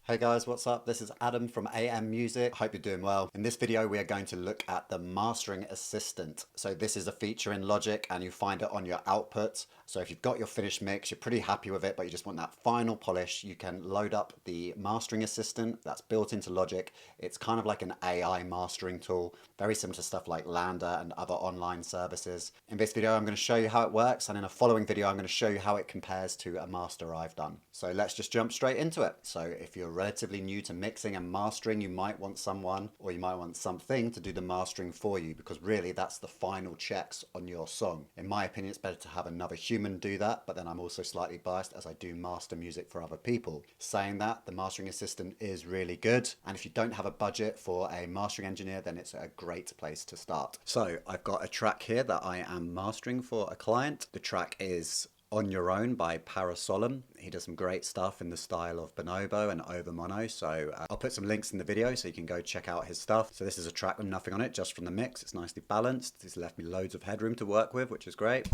Hey guys, what's up? This is Adam from AM Music. Hope you're doing well. In this video, we are going to look at the Mastering Assistant. So this is a feature in Logic and you find it on your output. So if you've got your finished mix, you're pretty happy with it, but you just want that final polish, you can load up the Mastering Assistant that's built into Logic. It's kind of like an AI mastering tool, very similar to stuff like Landr and other online services. In this video, I'm going to show you how it works, and in a following video, I'm going to show you how it compares to a master I've done. So let's just jump straight into it. So if you're relatively new to mixing and mastering, you might want someone or you might want something to do the mastering for you, because really that's the final checks on your song. In my opinion, it's better to have another human do that, but then I'm also slightly biased as I do master music for other people. Saying that, the Mastering Assistant is really good, and if you don't have a budget for a mastering engineer, then it's a great place to start. So I've got a track here that I am mastering for a client. The track is On Your Own by Parasolemn. He does some great stuff in the style of bonobo and over mono, so I'll put some links in the video so you can go check out his stuff. So this is a track with nothing on it, just from the mix. It's nicely balanced. It's left me loads of headroom to work with, which is great.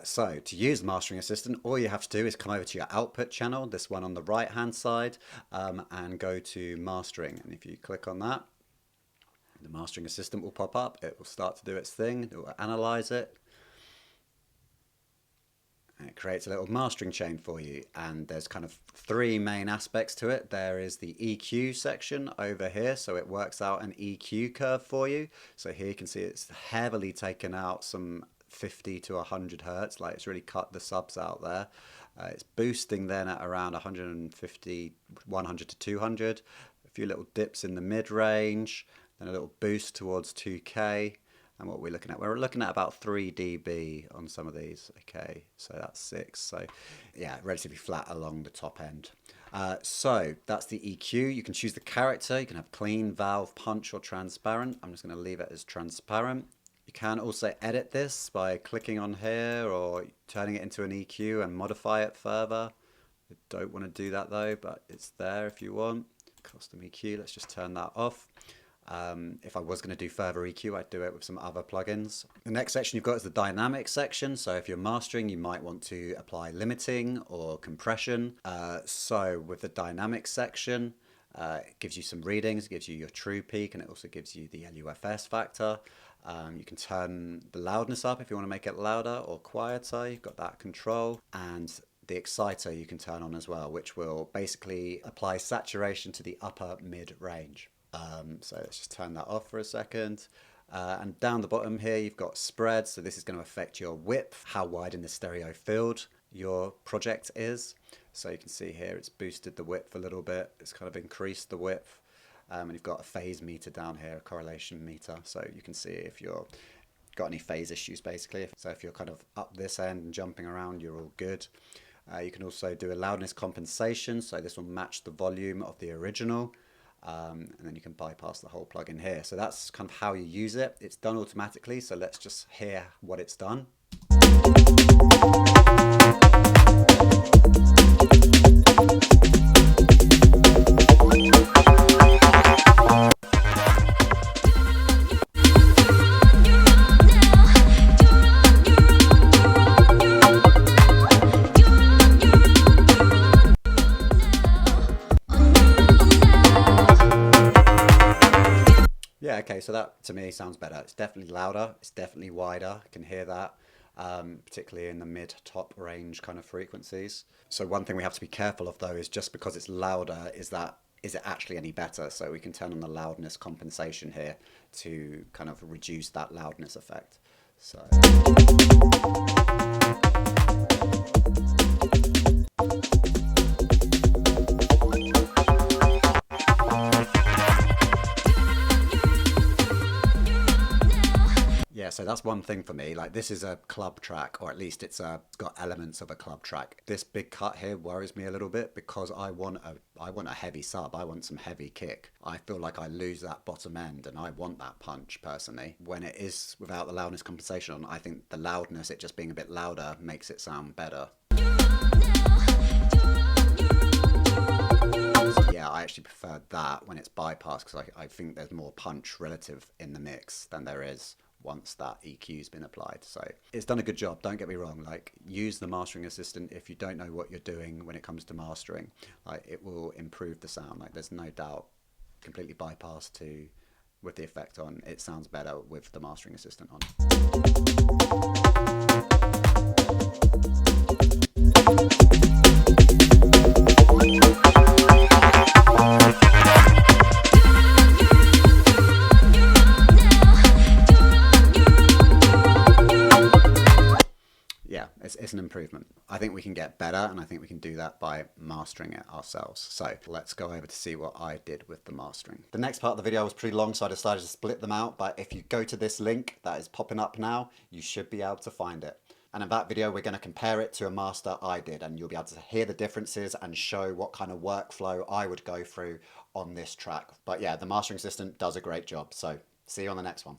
So to use the Mastering Assistant, all you have to do is come over to your output channel, this one on the right hand side, and go to Mastering. And if you click on that, the Mastering Assistant will pop up. It will start to do its thing. It will analyze it. And it creates a little mastering chain for you. And there's kind of three main aspects to it. There is the EQ section over here. So it works out an EQ curve for you. So here you can see it's heavily taken out some 50 to 100 hertz, like it's really cut the subs out there. It's boosting then at around 150, 100 to 200, a few little dips in the mid-range, then a little boost towards 2K. And what we're looking at, we're looking at about 3 dB on some of these. Okay, so that's 6. So yeah, relatively flat along the top end. So that's the EQ. You can choose the character. You can have clean, valve, punch, or transparent. I'm just going to leave it as transparent. You can also edit this by clicking on here or turning it into an EQ and modify it further. I don't want to do that though, but it's there if you want. Custom EQ, let's just turn that off. If I was going to do further EQ, I'd do it with some other plugins. The next section you've got is the dynamic section. So if you're mastering, you might want to apply limiting or compression. So with the dynamic section, it gives you some readings, it gives you your true peak, and it also gives you the LUFS factor. You can turn the loudness up if you want to make it louder or quieter. You've got that control, and the exciter you can turn on as well, which will basically apply saturation to the upper mid range. So let's just turn that off for a second. And down the bottom here you've got spread, so this is going to affect your width, how wide in the stereo field your project is. So you can see here it's boosted the width a little bit, it's kind of increased the width. And you've got a phase meter down here, a correlation meter, so you can see if you're got any phase issues basically. So if you're kind of up this end and jumping around, you're all good. You can also do a loudness compensation, so this will match the volume of the original, and then you can bypass the whole plugin here. So that's kind of how you use it. It's done automatically, so let's just hear what it's done. Yeah, okay, so that to me sounds better. It's definitely louder, it's definitely wider, I can hear that, particularly in the mid-top range kind of frequencies. So one thing we have to be careful of though is just because it's louder, is it actually any better? So we can turn on the loudness compensation here to kind of reduce that loudness effect. So yeah, so that's one thing for me. Like, this is a club track, or at least it's got elements of a club track. This big cut here worries me a little bit because I want a heavy sub. I want some heavy kick. I feel like I lose that bottom end, and I want that punch personally. When it is without the loudness compensation on, I think the loudness, it just being a bit louder, makes it sound better. prefer that when it's bypassed, because I think there's more punch relative in the mix than there is once that EQ's been applied. So it's done a good job, don't get me wrong. Like, use the mastering assistant if you don't know what you're doing when it comes to mastering. Like, it will improve the sound, like there's no doubt. Completely bypassed to with the effect on, it sounds better with the mastering assistant on. Yeah, it's an improvement. I think we can get better, and I think we can do that by mastering it ourselves. So let's go over to see what I did with the mastering. The next part of the video was pretty long, so I decided to split them out, but if you go to this link that is popping up now, you should be able to find it. And in that video, we're going to compare it to a master I did, and you'll be able to hear the differences and show what kind of workflow I would go through on this track. But yeah, the mastering assistant does a great job. So see you on the next one.